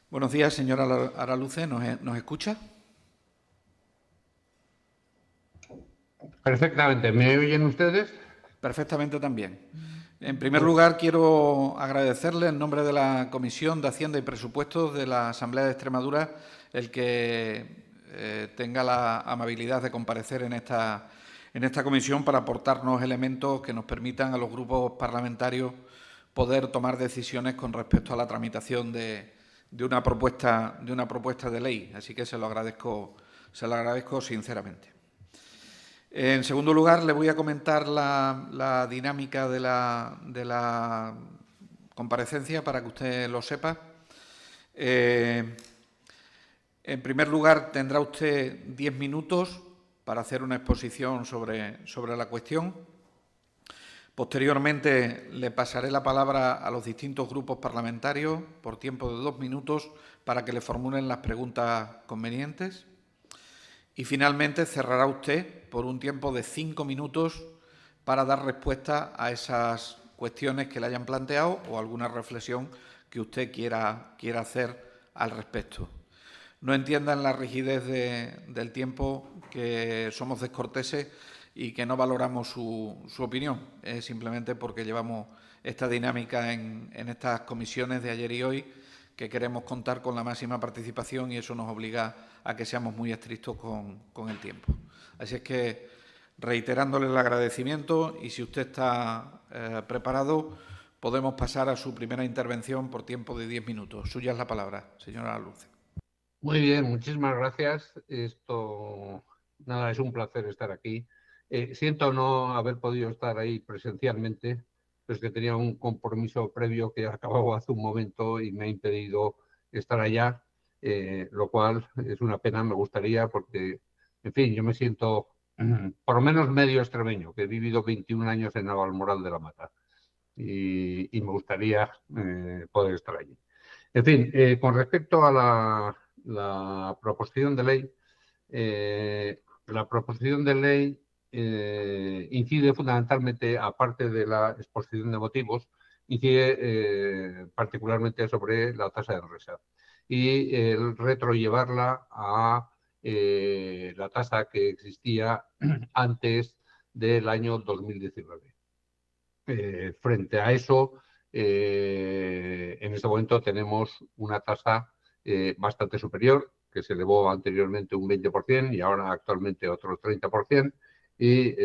Buenos días, señora Araluce. ¿Nos escucha? Perfectamente. ¿Me oyen ustedes? Perfectamente también. En primer Pues lugar, quiero agradecerle en nombre de la Comisión de Hacienda y Presupuestos de la Asamblea de Extremadura el que tenga la amabilidad de comparecer en esta comisión para aportarnos elementos que nos permitan a los grupos parlamentarios poder tomar decisiones con respecto a la tramitación de una propuesta de ley. Así que se lo agradezco sinceramente. En segundo lugar, le voy a comentar la dinámica de la comparecencia para que usted lo sepa. En primer lugar, tendrá usted 10 minutos para hacer una exposición sobre la cuestión. Posteriormente, le pasaré la palabra a los distintos grupos parlamentarios por tiempo de 2 minutos para que le formulen las preguntas convenientes. Y finalmente cerrará usted por un tiempo de 5 minutos para dar respuesta a esas cuestiones que le hayan planteado o alguna reflexión que usted quiera hacer al respecto. No entiendan la rigidez del tiempo, que somos descorteses y que no valoramos su opinión. Es simplemente porque llevamos esta dinámica en estas comisiones de ayer y hoy, que queremos contar con la máxima participación y eso nos obliga a que seamos muy estrictos con el tiempo. Así es que, reiterándole el agradecimiento, y si usted está preparado, podemos pasar a su primera intervención por tiempo de 10 minutos. Suya es la palabra, señora Luce. muy bien, muchísimas gracias. Nada, es un placer estar aquí. Siento no haber podido estar ahí presencialmente, pues que tenía un compromiso previo que acababa hace un momento y me ha impedido estar allá, lo cual es una pena. Me gustaría porque, en fin, yo me siento por lo menos medio extremeño, que he vivido 21 años en Navalmoral de la Mata y me gustaría poder estar allí. En fin, con respecto a la proposición de ley, la proposición de ley incide fundamentalmente, aparte de la exposición de motivos, incide particularmente sobre la tasa de risa y el retroyevarla a la tasa que existía antes del año 2019. Frente a eso, en este momento tenemos una tasa bastante superior, que se elevó anteriormente un 20% y ahora actualmente otro 30%, y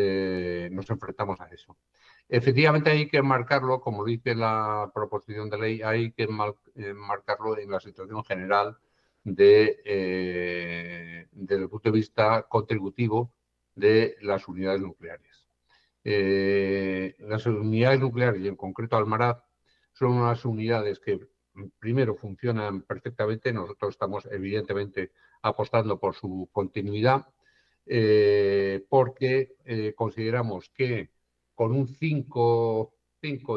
nos enfrentamos a eso. Efectivamente hay que marcarlo, como dice la proposición de ley, hay que marcarlo en la situación general desde el punto de vista contributivo de las unidades nucleares. Las unidades nucleares, y en concreto Almaraz, son unas unidades que primero funcionan perfectamente. Nosotros estamos evidentemente apostando por su continuidad, porque consideramos que con un 5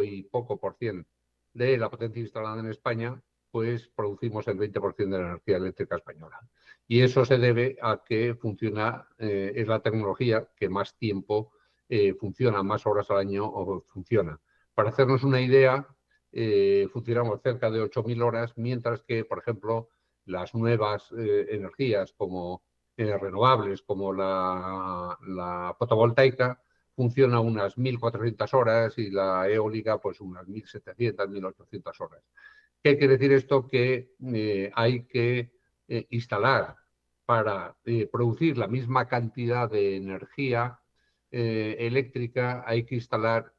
y poco por ciento de la potencia instalada en España, pues producimos el 20% de la energía eléctrica española. Y eso se debe a que funciona, es la tecnología que más tiempo funciona, más horas al año o funciona. Para hacernos una idea, funcionamos cerca de 8.000 horas, mientras que, por ejemplo, las nuevas energías como renovables, como la fotovoltaica, funciona unas 1.400 horas y la eólica pues unas 1.700, 1.800 horas. ¿Qué quiere decir esto? Que hay que instalar para producir la misma cantidad de energía eléctrica, hay que instalar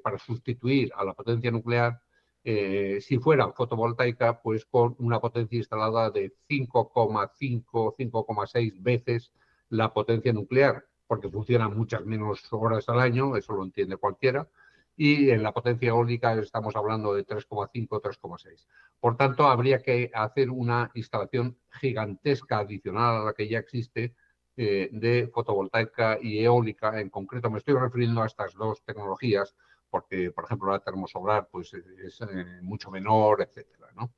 para sustituir a la potencia nuclear, si fuera fotovoltaica, pues con una potencia instalada de 5,5, 5,6 veces la potencia nuclear, porque funciona muchas menos horas al año, eso lo entiende cualquiera, y en la potencia eólica estamos hablando de 3,5, 3,6. Por tanto, habría que hacer una instalación gigantesca adicional a la que ya existe de fotovoltaica y eólica. En concreto, me estoy refiriendo a estas dos tecnologías, porque, por ejemplo, la termosolar pues, es mucho menor, etcétera, ¿no?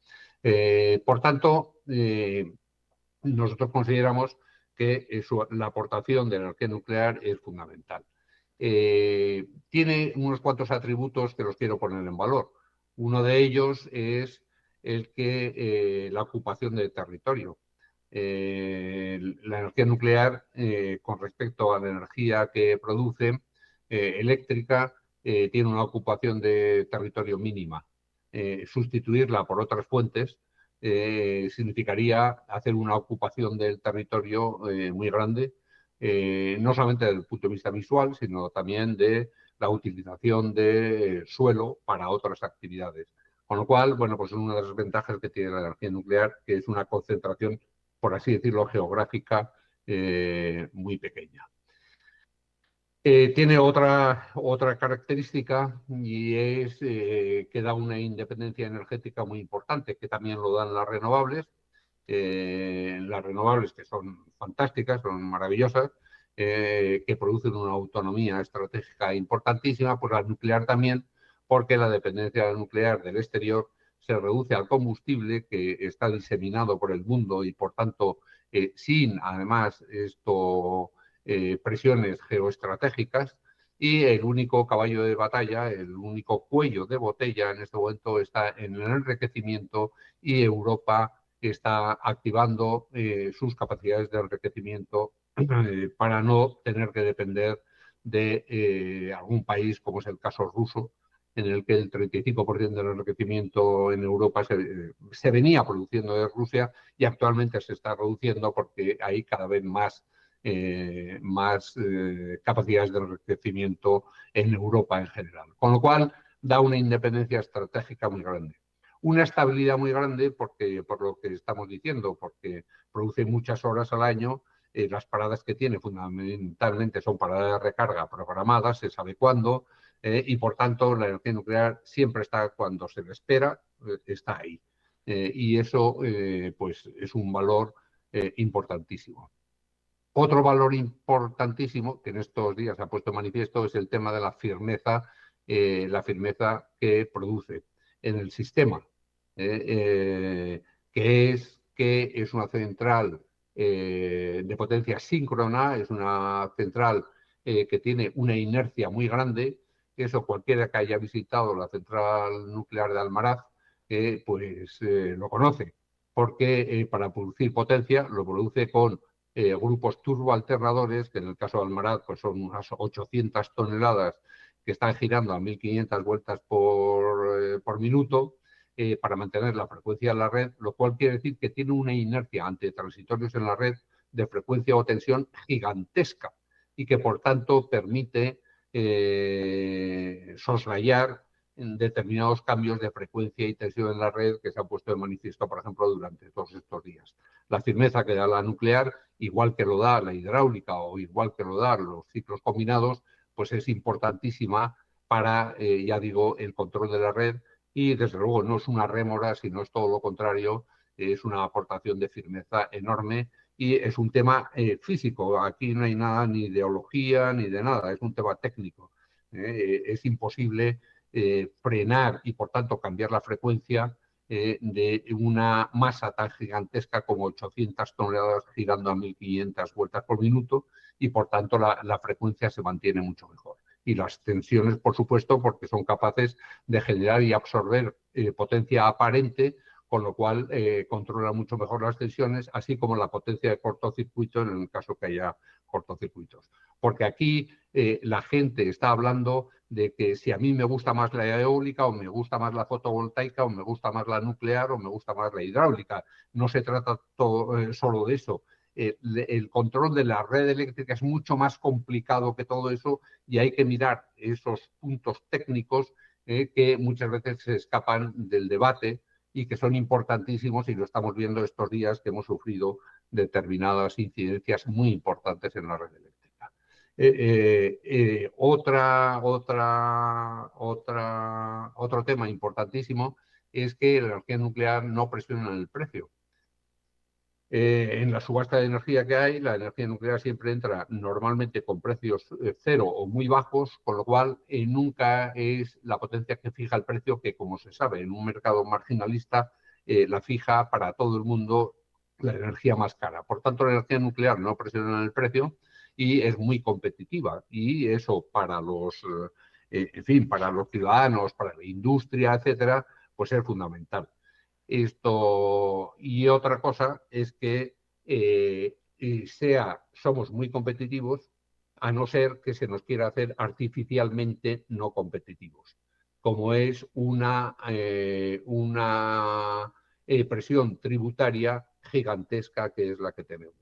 Por tanto, nosotros consideramos que la aportación de energía nuclear es fundamental. Tiene unos cuantos atributos que los quiero poner en valor. Uno de ellos es el que la ocupación de territorio. La energía nuclear, con respecto a la energía que produce eléctrica, tiene una ocupación de territorio mínima. Sustituirla por otras fuentes significaría hacer una ocupación del territorio muy grande, no solamente desde el punto de vista visual, sino también de la utilización de suelo para otras actividades. Con lo cual, bueno, pues es una de las ventajas que tiene la energía nuclear, que es una concentración, por así decirlo, geográfica muy pequeña. Tiene otra característica, y es que da una independencia energética muy importante, que también lo dan las renovables. Las renovables, que son fantásticas, son maravillosas, que producen una autonomía estratégica importantísima, pues la nuclear también, porque la dependencia nuclear del exterior se reduce al combustible que está diseminado por el mundo y, por tanto, sin, además, presiones geoestratégicas, y el único caballo de batalla, el único cuello de botella en este momento está en el enriquecimiento, y Europa está activando sus capacidades de enriquecimiento para no tener que depender de algún país, como es el caso ruso, en el que el 35% del enriquecimiento en Europa se venía produciendo de Rusia, y actualmente se está reduciendo porque hay cada vez más capacidades de enriquecimiento en Europa en general. Con lo cual, da una independencia estratégica muy grande. Una estabilidad muy grande, porque, por lo que estamos diciendo, porque produce muchas horas al año. Las paradas que tiene fundamentalmente son paradas de recarga programadas, se sabe cuándo, y por tanto la energía nuclear siempre está cuando se le espera, está ahí. Y eso pues es un valor importantísimo. Otro valor importantísimo que en estos días se ha puesto de manifiesto es el tema de la firmeza que produce en el sistema, que es una central de potencia síncrona, es una central que tiene una inercia muy grande. Eso cualquiera que haya visitado la central nuclear de Almaraz pues lo conoce, porque para producir potencia lo produce con grupos turboalternadores, que en el caso de Almaraz pues son unas 800 toneladas que están girando a 1.500 vueltas por minuto, para mantener la frecuencia de la red, lo cual quiere decir que tiene una inercia ante transitorios en la red de frecuencia o tensión gigantesca, y que por tanto permite soslayar determinados cambios de frecuencia y tensión en la red que se han puesto de manifiesto, por ejemplo, durante todos estos días. La firmeza que da la nuclear, igual que lo da la hidráulica o igual que lo dan los ciclos combinados, pues es importantísima para, ya digo, el control de la red, y desde luego no es una rémora, sino es todo lo contrario, es una aportación de firmeza enorme, y es un tema físico. Aquí no hay nada ni ideología ni de nada, es un tema técnico. Es imposible frenar y, por tanto, cambiar la frecuencia de una masa tan gigantesca como 800 toneladas girando a 1.500 vueltas por minuto, y por tanto la frecuencia se mantiene mucho mejor. Y las tensiones, por supuesto, porque son capaces de generar y absorber potencia aparente, con lo cual controla mucho mejor las tensiones, así como la potencia de cortocircuito en el caso que haya cortocircuitos. Porque aquí la gente está hablando de que si a mí me gusta más la eólica, o me gusta más la fotovoltaica, o me gusta más la nuclear, o me gusta más la hidráulica. No se trata solo de eso. El control de la red eléctrica es mucho más complicado que todo eso, y hay que mirar esos puntos técnicos que muchas veces se escapan del debate y que son importantísimos, y lo estamos viendo estos días que hemos sufrido determinadas incidencias muy importantes en la red eléctrica. Otro tema importantísimo es que la energía nuclear no presiona el precio. En la subasta de energía que hay, la energía nuclear siempre entra normalmente con precios cero o muy bajos, con lo cual nunca es la potencia que fija el precio, que, como se sabe, en un mercado marginalista la fija para todo el mundo la energía más cara. Por tanto, la energía nuclear no presiona el precio y es muy competitiva, y eso para para los ciudadanos, para la industria, etcétera, pues es fundamental. Esto, y otra cosa es que somos muy competitivos, a no ser que se nos quiera hacer artificialmente no competitivos, como es una presión tributaria gigantesca que es la que tenemos.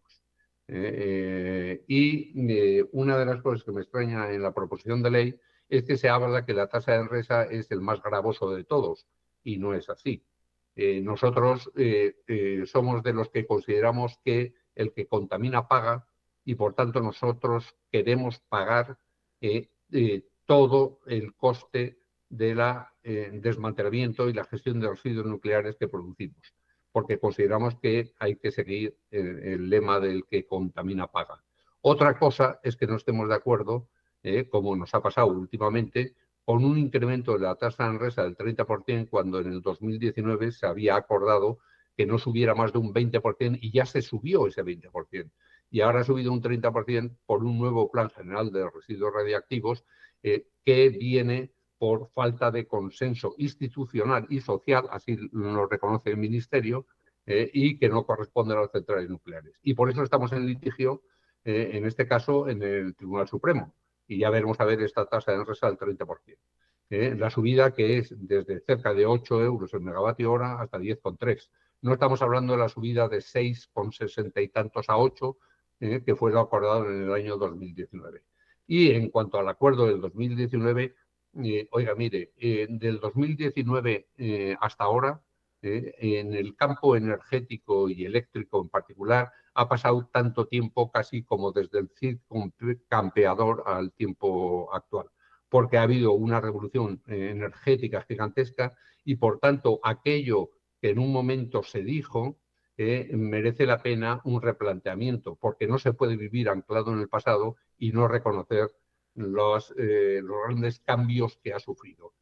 Una de las cosas que me extraña en la proposición de ley es que se habla que la tasa de Enresa es el más gravoso de todos, y no es así. Nosotros somos de los que consideramos que el que contamina paga, y por tanto nosotros queremos pagar todo el coste del desmantelamiento y la gestión de los residuos nucleares que producimos, porque consideramos que hay que seguir el lema del que contamina paga. Otra cosa es que no estemos de acuerdo, como nos ha pasado últimamente, con un incremento de la tasa de Enresa del 30%, cuando en el 2019 se había acordado que no subiera más de un 20% y ya se subió ese 20%. Y ahora ha subido un 30% por un nuevo Plan General de Residuos Radiactivos que viene por falta de consenso institucional y social, así lo reconoce el Ministerio, y que no corresponde a las centrales nucleares. Y por eso estamos en litigio, en este caso, en el Tribunal Supremo. Y ya veremos a ver esta tasa de Enresa del 30%. La subida que es desde cerca de 8 euros el megavatio hora hasta 10,3. No estamos hablando de la subida de 6,60 y tantos a 8, que fue lo acordado en el año 2019. Y en cuanto al acuerdo del 2019, oiga, mire, del 2019 hasta ahora, en el campo energético y eléctrico en particular, ha pasado tanto tiempo casi como desde el circo campeador al tiempo actual, porque ha habido una revolución energética gigantesca y, por tanto, aquello que en un momento se dijo merece la pena un replanteamiento, porque no se puede vivir anclado en el pasado y no reconocer los grandes cambios que ha sufrido.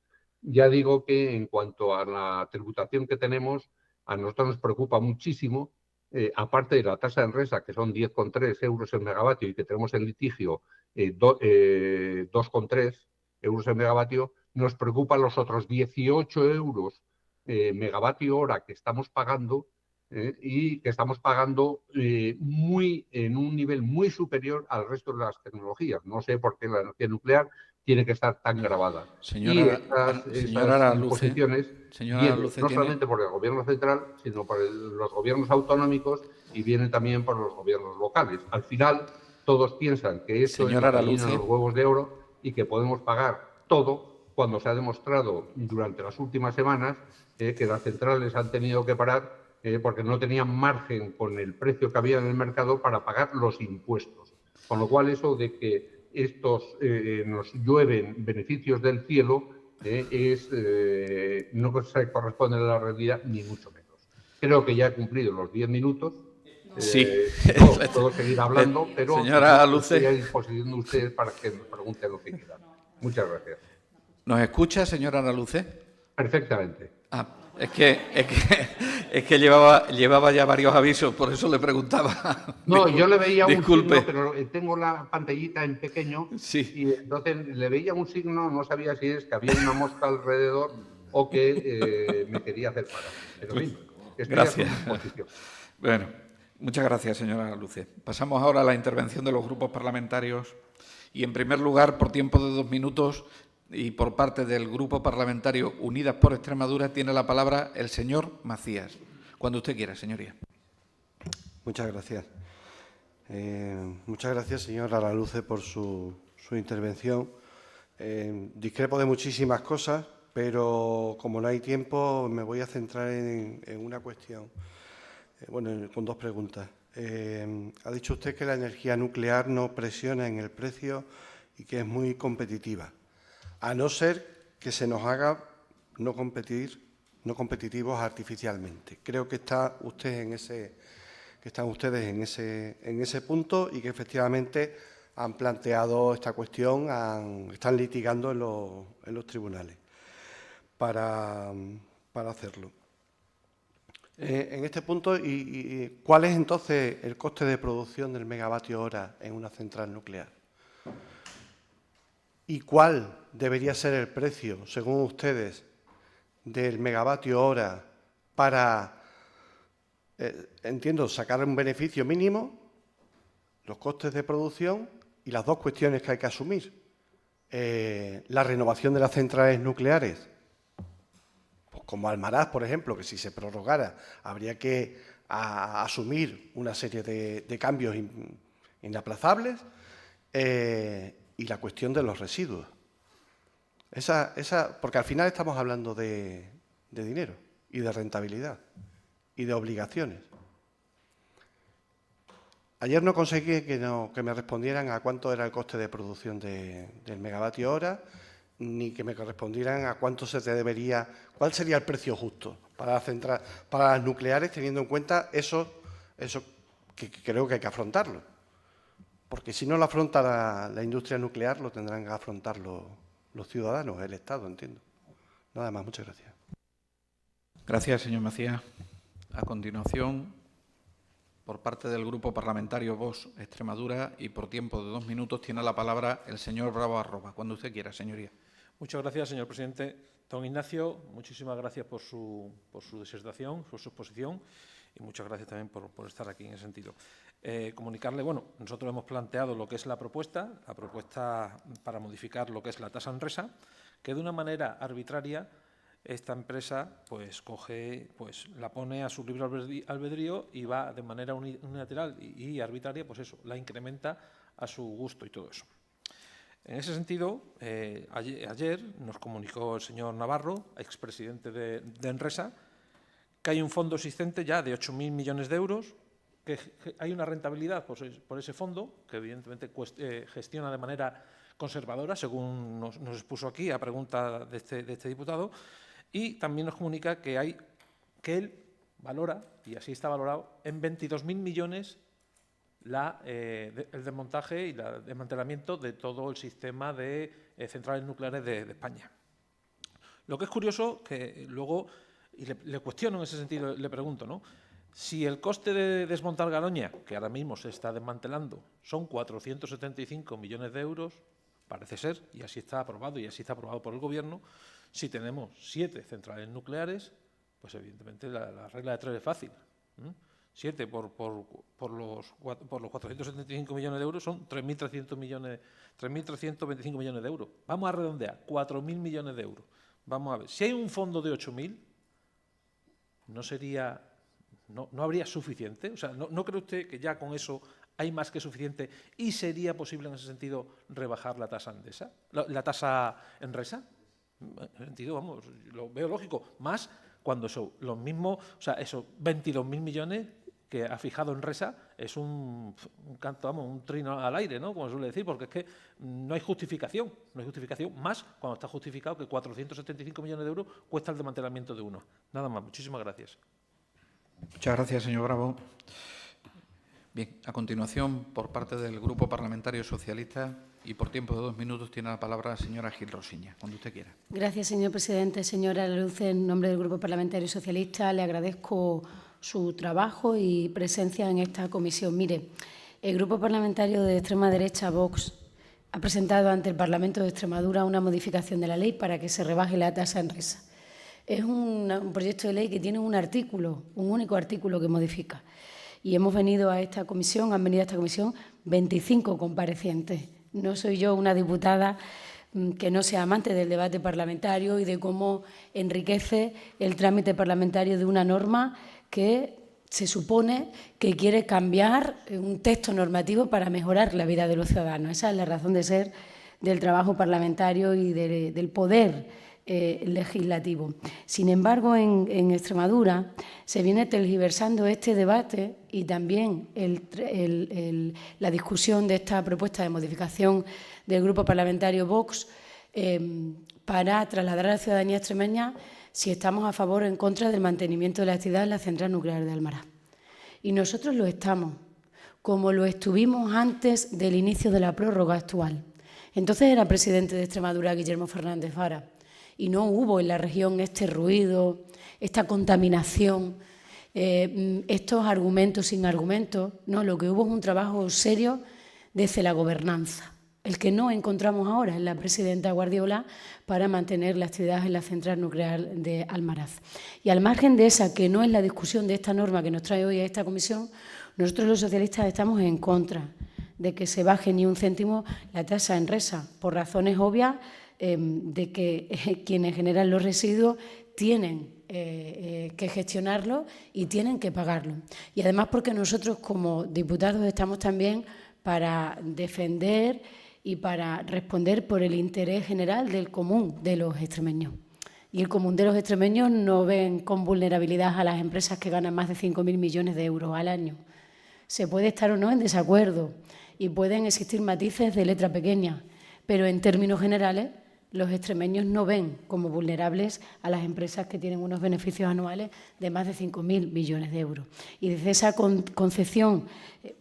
Ya digo que en cuanto a la tributación que tenemos, a nosotros nos preocupa muchísimo, aparte de la tasa de Enresa, que son 10,3 euros el megavatio y que tenemos en litigio 2,3 euros el megavatio, nos preocupan los otros 18 euros megavatio hora que estamos pagando y que estamos pagando en un nivel muy superior al resto de las tecnologías. No sé por qué la energía nuclear tiene que estar tan grabada. Y Señora estas imposiciones vienen no tiene... solamente por el gobierno central, sino por los gobiernos autonómicos y vienen también por los gobiernos locales. Al final, todos piensan que esto es la gallina de los huevos de oro y que podemos pagar todo, cuando se ha demostrado durante las últimas semanas que las centrales han tenido que parar porque no tenían margen con el precio que había en el mercado para pagar los impuestos. Con lo cual, eso de que nos llueven beneficios del cielo no se corresponde a la realidad, ni mucho menos. Creo que ya he cumplido los 10 minutos. Sí. No puedo seguir hablando, pero Señora estoy a Luce, disposición de ustedes para que me pregunten lo que quieran. Muchas gracias. ¿nos escucha, señora Ana Luce? Perfectamente. Es que llevaba ya varios avisos, por eso le preguntaba. No, yo le veía un Disculpe. signo, pero tengo la pantallita en pequeño, Sí. y entonces le veía un signo, no sabía si es que había una mosca alrededor o que me quería hacer parar. Pero bien, estoy Gracias. a su disposición. Bueno, muchas gracias, señora Luce. Pasamos ahora a la intervención de los grupos parlamentarios y, en primer lugar, por tiempo de 2 minutos y por parte del Grupo Parlamentario Unidas por Extremadura, tiene la palabra el señor Macías. Cuando usted quiera, señoría. Muchas gracias. Muchas gracias, señora Araluce, por su intervención. Discrepo de muchísimas cosas, pero como no hay tiempo, me voy a centrar en una cuestión. Con 2 preguntas. Ha dicho usted que la energía nuclear no presiona en el precio y que es muy competitiva, a no ser que se nos haga no competitivos artificialmente. Creo que está usted están ustedes en ese punto y que efectivamente han planteado esta cuestión, están litigando en los tribunales para hacerlo. En este punto, ¿cuál es entonces el coste de producción del megavatio hora en una central nuclear? ¿Y cuál debería ser el precio, según ustedes, del megavatio hora para, entiendo, sacar un beneficio mínimo, los costes de producción y las dos cuestiones que hay que asumir. La renovación de las centrales nucleares, pues como Almaraz, por ejemplo, que si se prorrogara habría que asumir una serie de cambios inaplazables, y la cuestión de los residuos. Porque al final estamos hablando de dinero y de rentabilidad y de obligaciones. Ayer no conseguí que me respondieran a cuánto era el coste de producción del megavatio hora, ni que me respondieran a cuánto cuál sería el precio justo para las nucleares, teniendo en cuenta eso que creo que hay que afrontarlo. Porque si no lo afronta la industria nuclear, lo tendrán que afrontar los ciudadanos, el Estado, entiendo. Nada más, muchas gracias. Gracias, señor Macías. A continuación, por parte del Grupo Parlamentario Vox Extremadura y por tiempo de 2 minutos, tiene la palabra el señor Bravo Arroba. Cuando usted quiera, señoría. Muchas gracias, señor presidente. Don Ignacio, muchísimas gracias por su disertación, por su exposición y muchas gracias también por estar aquí en ese sentido. Comunicarle, bueno, nosotros hemos planteado lo que es la propuesta para modificar lo que es la tasa Enresa, que de una manera arbitraria esta empresa pues la pone a su libre albedrío y va de manera unilateral y arbitraria, pues eso, la incrementa a su gusto y todo eso. En ese sentido, ayer nos comunicó el señor Navarro, expresidente de Enresa, que hay un fondo existente ya de 8.000 millones de euros, que hay una rentabilidad por ese fondo, que evidentemente gestiona de manera conservadora, según nos expuso aquí a pregunta de este diputado, y también nos comunica que él valora, y así está valorado, en 22.000 millones el desmontaje y el desmantelamiento de todo el sistema de centrales nucleares de España. Lo que es curioso, que luego, y le cuestiono en ese sentido, le pregunto, ¿no? Si el coste de desmontar Garoña, que ahora mismo se está desmantelando, son 475 millones de euros, parece ser, y así está aprobado por el Gobierno, si tenemos 7 centrales nucleares, pues evidentemente la regla de 3 es fácil. 7 por los 475 millones de euros son 3.325 millones de euros. Vamos a redondear, 4.000 millones de euros. Vamos a ver, si hay un fondo de 8.000, ¿no habría suficiente? O sea, ¿no cree usted que ya con eso hay más que suficiente y sería posible en ese sentido rebajar la tasa Endesa, la tasa Enresa? En ese sentido, vamos, lo veo lógico. Más cuando los mismos, o sea, esos 22.000 millones que ha fijado Enresa es un canto, vamos, un trino al aire, ¿no? Como se suele decir, porque es que no hay justificación, más cuando está justificado que 475 millones de euros cuesta el desmantelamiento de uno. Nada más, muchísimas gracias. Muchas gracias, señor Bravo. Bien, a continuación, por parte del Grupo Parlamentario Socialista y por tiempo de 2 minutos, tiene la palabra la señora Gil Rosiña, cuando usted quiera. Gracias, señor presidente. Señora Araluce, en nombre del Grupo Parlamentario Socialista, le agradezco su trabajo y presencia en esta comisión. Mire, el Grupo Parlamentario de extrema derecha, Vox, ha presentado ante el Parlamento de Extremadura una modificación de la ley para que se rebaje la tasa Enresa. Es un proyecto de ley que tiene un único artículo que modifica. Y hemos venido a esta comisión, han venido a esta comisión 25 comparecientes. No soy yo una diputada que no sea amante del debate parlamentario y de cómo enriquece el trámite parlamentario de una norma que se supone que quiere cambiar un texto normativo para mejorar la vida de los ciudadanos. Esa es la razón de ser del trabajo parlamentario y del poder legislativo. Sin embargo, en Extremadura se viene tergiversando este debate y también la discusión de esta propuesta de modificación del Grupo Parlamentario Vox para trasladar a la ciudadanía extremeña si estamos a favor o en contra del mantenimiento de la actividad en la central nuclear de Almaraz. Y nosotros lo estamos, como lo estuvimos antes del inicio de la prórroga actual. Entonces era presidente de Extremadura Guillermo Fernández Vara y no hubo en la región este ruido, esta contaminación, estos argumentos sin argumentos. No, lo que hubo es un trabajo serio desde la gobernanza. el que no encontramos ahora en la presidenta Guardiola para mantener la actividad en la central nuclear de Almaraz. Y al margen de esa, que no es la discusión de esta norma que nos trae hoy a esta comisión, nosotros los socialistas estamos en contra de que se baje ni un céntimo la tasa Enresa, por razones obvias de que quienes generan los residuos tienen que gestionarlo y tienen que pagarlo. Y además porque nosotros como diputados estamos también para defender y para responder por el interés general del común de los extremeños. Y el común de los extremeños no ven con vulnerabilidad a las empresas que ganan más de 5.000 millones de euros al año. Se puede estar o no en desacuerdo y pueden existir matices de letra pequeña, pero en términos generales los extremeños no ven como vulnerables a las empresas que tienen unos beneficios anuales de más de 5.000 millones de euros. Y desde esa concepción,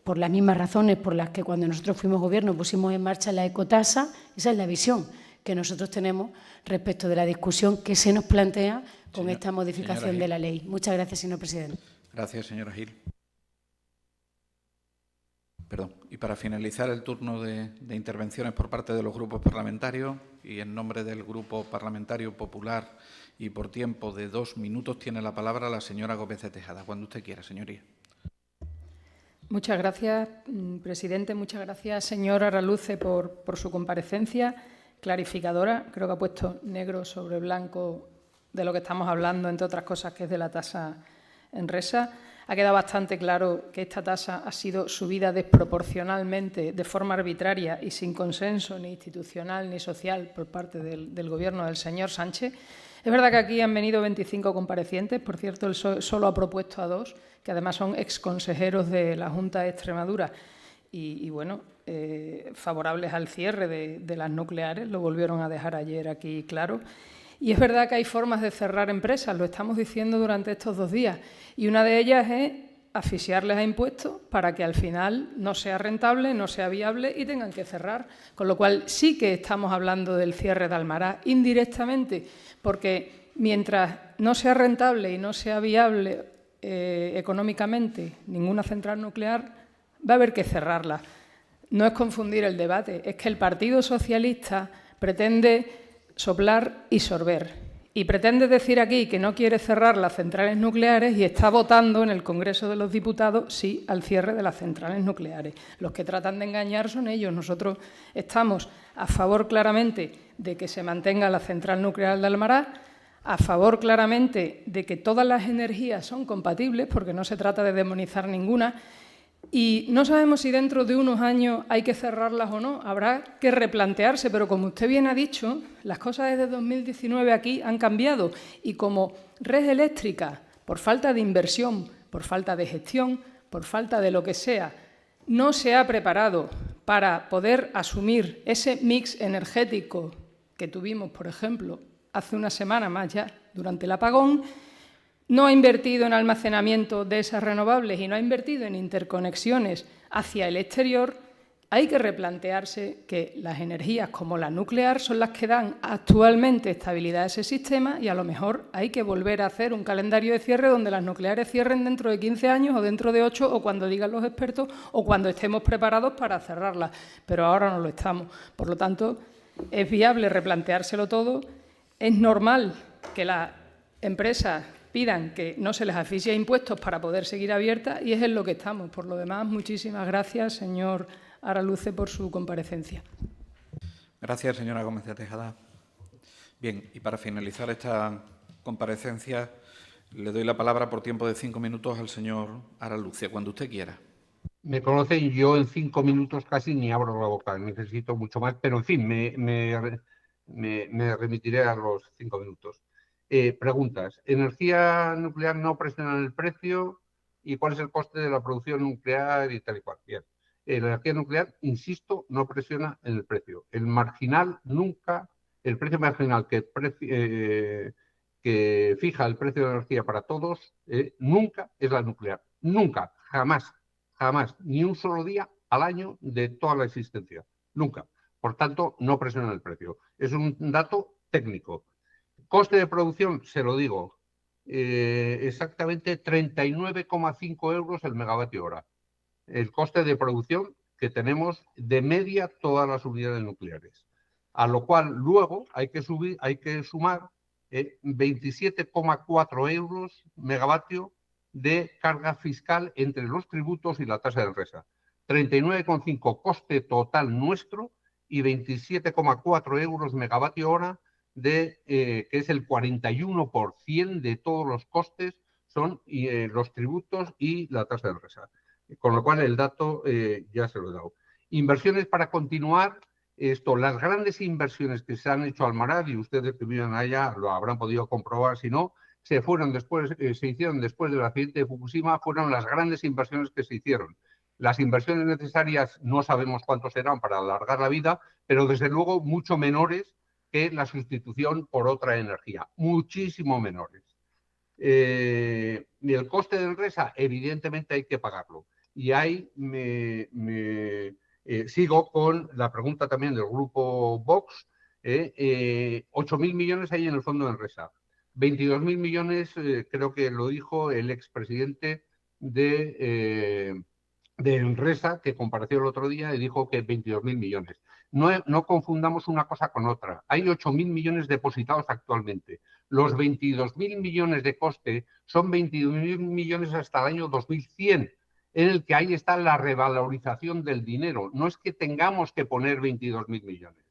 por las mismas razones por las que cuando nosotros fuimos gobierno pusimos en marcha la ecotasa, esa es la visión que nosotros tenemos respecto de la discusión que se nos plantea con esta modificación de la ley. Muchas gracias, señor presidente. Gracias, señora Gil. Perdón. Y para finalizar el turno de intervenciones por parte de los grupos parlamentarios y en nombre del Grupo Parlamentario Popular y por tiempo de 2 minutos tiene la palabra la señora Gómez de Tejada. Cuando usted quiera, señoría. Muchas gracias, presidente. Muchas gracias, señor Araluce, por su comparecencia clarificadora. Creo que ha puesto negro sobre blanco de lo que estamos hablando, entre otras cosas, que es de la tasa Enresa. Ha quedado bastante claro que esta tasa ha sido subida desproporcionalmente, de forma arbitraria y sin consenso ni institucional ni social por parte del Gobierno del señor Sánchez. Es verdad que aquí han venido 25 comparecientes, por cierto, él solo ha propuesto a 2, que además son exconsejeros de la Junta de Extremadura y bueno, favorables al cierre de las nucleares, lo volvieron a dejar ayer aquí claro. Y es verdad que hay formas de cerrar empresas, lo estamos diciendo durante estos 2 días, y una de ellas es asfixiarles a impuestos para que al final no sea rentable, no sea viable y tengan que cerrar. Con lo cual sí que estamos hablando del cierre de Almaraz indirectamente, porque mientras no sea rentable y no sea viable económicamente ninguna central nuclear, va a haber que cerrarla. No es confundir el debate, es que el Partido Socialista pretende soplar y sorber. Y pretende decir aquí que no quiere cerrar las centrales nucleares y está votando en el Congreso de los Diputados sí al cierre de las centrales nucleares. Los que tratan de engañar son ellos. Nosotros estamos a favor claramente de que se mantenga la central nuclear de Almaraz, a favor claramente de que todas las energías son compatibles, porque no se trata de demonizar ninguna, y no sabemos si dentro de unos años hay que cerrarlas o no, habrá que replantearse, pero como usted bien ha dicho, las cosas desde 2019 aquí han cambiado y como red eléctrica, por falta de inversión, por falta de gestión, por falta de lo que sea, no se ha preparado para poder asumir ese mix energético que tuvimos, por ejemplo, hace una semana más ya, durante el apagón, no ha invertido en almacenamiento de esas renovables y no ha invertido en interconexiones hacia el exterior, hay que replantearse que las energías como la nuclear son las que dan actualmente estabilidad a ese sistema y a lo mejor hay que volver a hacer un calendario de cierre donde las nucleares cierren dentro de 15 años o dentro de 8 o cuando digan los expertos o cuando estemos preparados para cerrarlas. Pero ahora no lo estamos. Por lo tanto, es viable replanteárselo todo. Es normal que las empresas pidan que no se les asfixie impuestos para poder seguir abiertas y es en lo que estamos. Por lo demás, muchísimas gracias, señor Araluce, por su comparecencia. Gracias, señora Gómez de Tejada. Bien, y para finalizar esta comparecencia, le doy la palabra por tiempo de 5 minutos al señor Araluce, cuando usted quiera. Me conocen, yo en 5 minutos casi ni abro la boca, necesito mucho más, pero en fin, me remitiré a los 5 minutos. Preguntas. ¿Energía nuclear no presiona el precio? ¿Y cuál es el coste de la producción nuclear y tal y cual? Bien. La energía nuclear, insisto, no presiona en el precio. El marginal nunca, el precio marginal que fija el precio de la energía para todos, nunca es la nuclear. Nunca, jamás, jamás, ni un solo día al año de toda la existencia. Nunca. Por tanto, no presiona el precio. Es un dato técnico. Coste de producción, se lo digo, exactamente 39,5 euros el megavatio hora. El coste de producción que tenemos de media todas las unidades nucleares. A lo cual luego hay que sumar 27,4 euros megavatio de carga fiscal entre los tributos y la tasa de Enresa. 39,5 coste total nuestro y 27,4 euros megavatio hora que es el 41% de todos los costes son los tributos y la tasa de Enresa. Con lo cual el dato ya se lo he dado. Inversiones para continuar. Las grandes inversiones que se han hecho al Marad, y ustedes que viven allá lo habrán podido comprobar, si no, se hicieron después del accidente de Fukushima, fueron las grandes inversiones que se hicieron. Las inversiones necesarias no sabemos cuántos serán para alargar la vida, pero desde luego mucho menores que la sustitución por otra energía, muchísimo menores. El coste de Enresa, evidentemente hay que pagarlo. Y ahí sigo con la pregunta también del grupo Vox. 8.000 millones hay en el fondo de Enresa. 22.000 millones, creo que lo dijo el expresidente de Enresa, que compareció el otro día y dijo que 22.000 millones. No confundamos una cosa con otra. Hay 8.000 millones depositados actualmente. Los 22.000 millones de coste son 22.000 millones hasta el año 2100, en el que ahí está la revalorización del dinero. No es que tengamos que poner 22.000 millones.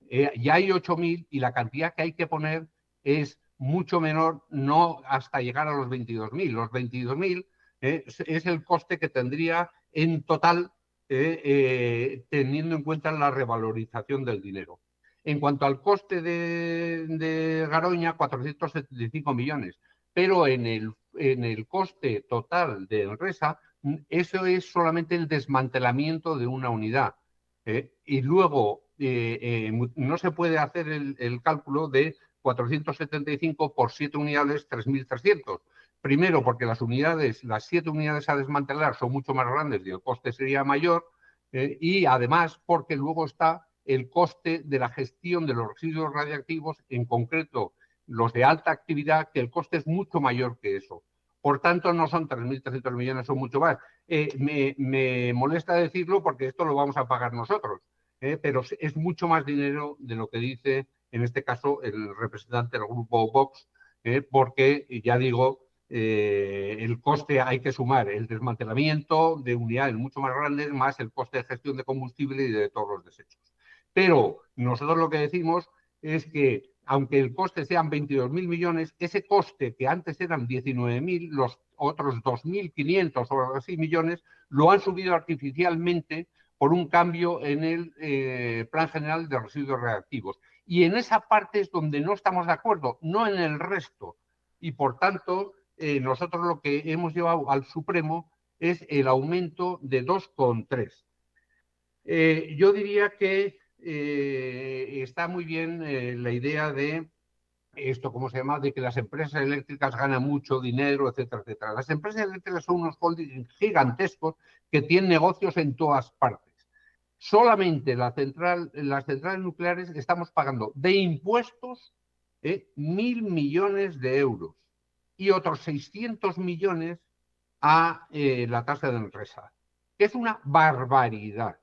Ya hay 8.000 y la cantidad que hay que poner es mucho menor, no hasta llegar a los 22.000. Los 22.000 es el coste que tendría en total teniendo en cuenta la revalorización del dinero. En cuanto al coste de Garoña, 475 millones. Pero en el coste total de Enresa, eso es solamente el desmantelamiento de una unidad. Y luego no se puede hacer el cálculo de 475 por 7 unidades, 3.300. Primero, porque las 7 unidades a desmantelar son mucho más grandes y el coste sería mayor. Y además, porque luego está el coste de la gestión de los residuos radiactivos, en concreto los de alta actividad, que el coste es mucho mayor que eso. Por tanto, no son 3.300 millones, son mucho más. Me molesta decirlo porque esto lo vamos a pagar nosotros, pero es mucho más dinero de lo que dice, en este caso, el representante del grupo Vox, porque, ya digo, el coste hay que sumar el desmantelamiento de unidades mucho más grandes más el coste de gestión de combustible y de todos los desechos. Pero nosotros lo que decimos es que, aunque el coste sean 22.000 millones, ese coste que antes eran 19.000, los otros 2.500 o así millones, lo han subido artificialmente por un cambio en el Plan General de Residuos Radiactivos. Y en esa parte es donde no estamos de acuerdo, no en el resto. Y, por tanto, nosotros lo que hemos llevado al Supremo es el aumento de 2,3. Yo diría que está muy bien la idea de esto, ¿cómo se llama?, de que las empresas eléctricas ganan mucho dinero, etcétera, etcétera. Las empresas eléctricas son unos holdings gigantescos que tienen negocios en todas partes. Solamente las centrales nucleares estamos pagando de impuestos 1.000 millones de euros y otros 600 millones a la tasa de Enresa, que es una barbaridad.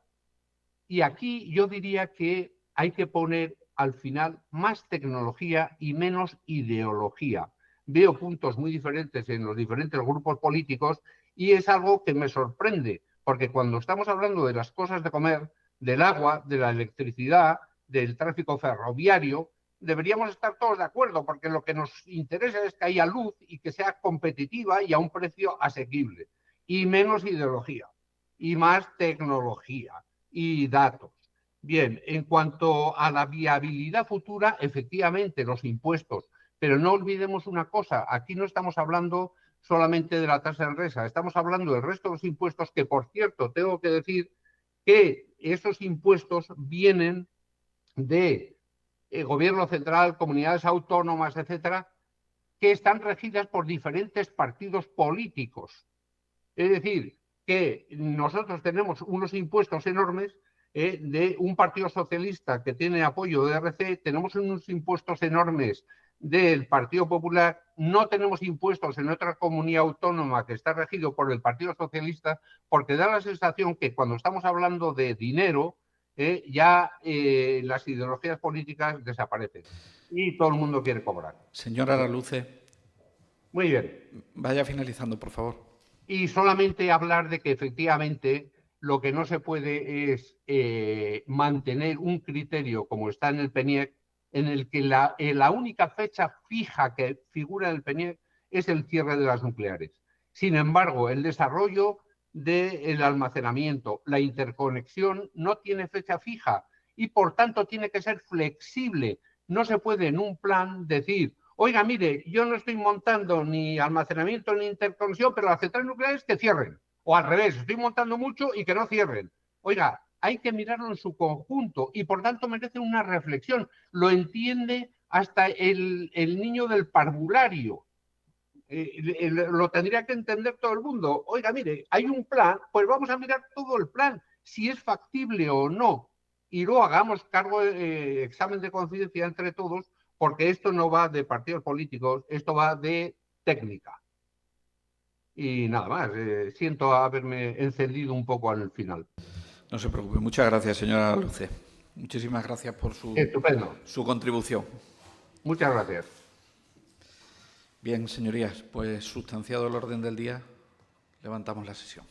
Y aquí yo diría que hay que poner al final más tecnología y menos ideología. Veo puntos muy diferentes en los diferentes grupos políticos y es algo que me sorprende, porque cuando estamos hablando de las cosas de comer, del agua, de la electricidad, del tráfico ferroviario, deberíamos estar todos de acuerdo, porque lo que nos interesa es que haya luz y que sea competitiva y a un precio asequible. Y menos ideología, y más tecnología y datos. Bien, en cuanto a la viabilidad futura, efectivamente, los impuestos. Pero no olvidemos una cosa, aquí no estamos hablando solamente de la tasa de Enresa, estamos hablando del resto de los impuestos, que, por cierto, tengo que decir que esos impuestos vienen de gobierno central, comunidades autónomas, etcétera, que están regidas por diferentes partidos políticos. Es decir, que nosotros tenemos unos impuestos enormes de un partido socialista que tiene apoyo de RC, tenemos unos impuestos enormes del Partido Popular, no tenemos impuestos en otra comunidad autónoma que está regido por el Partido Socialista, porque da la sensación que cuando estamos hablando de dinero, ya las ideologías políticas desaparecen y todo el mundo quiere cobrar. Señor Araluce. Muy bien. Vaya finalizando, por favor. Y solamente hablar de que efectivamente lo que no se puede es mantener un criterio como está en el PNIEC, en el que la única fecha fija que figura en el PNIEC es el cierre de las nucleares. Sin embargo, el desarrollo del almacenamiento, la interconexión no tiene fecha fija y por tanto tiene que ser flexible. No se puede en un plan decir, oiga, mire, yo no estoy montando ni almacenamiento ni interconexión, pero las centrales nucleares que cierren. O al revés, estoy montando mucho y que no cierren. Oiga, hay que mirarlo en su conjunto y por tanto merece una reflexión. Lo entiende hasta el niño del parvulario. Lo tendría que entender todo el mundo. Oiga, mire, hay un plan, pues vamos a mirar todo el plan, si es factible o no. Y luego hagamos cargo, examen de conciencia entre todos, porque esto no va de partidos políticos, esto va de técnica. Y nada más, siento haberme encendido un poco al final. No se preocupe. Muchas gracias, señora Luce. Muchísimas gracias por su contribución. Muchas gracias. Bien, señorías, pues sustanciado el orden del día, levantamos la sesión.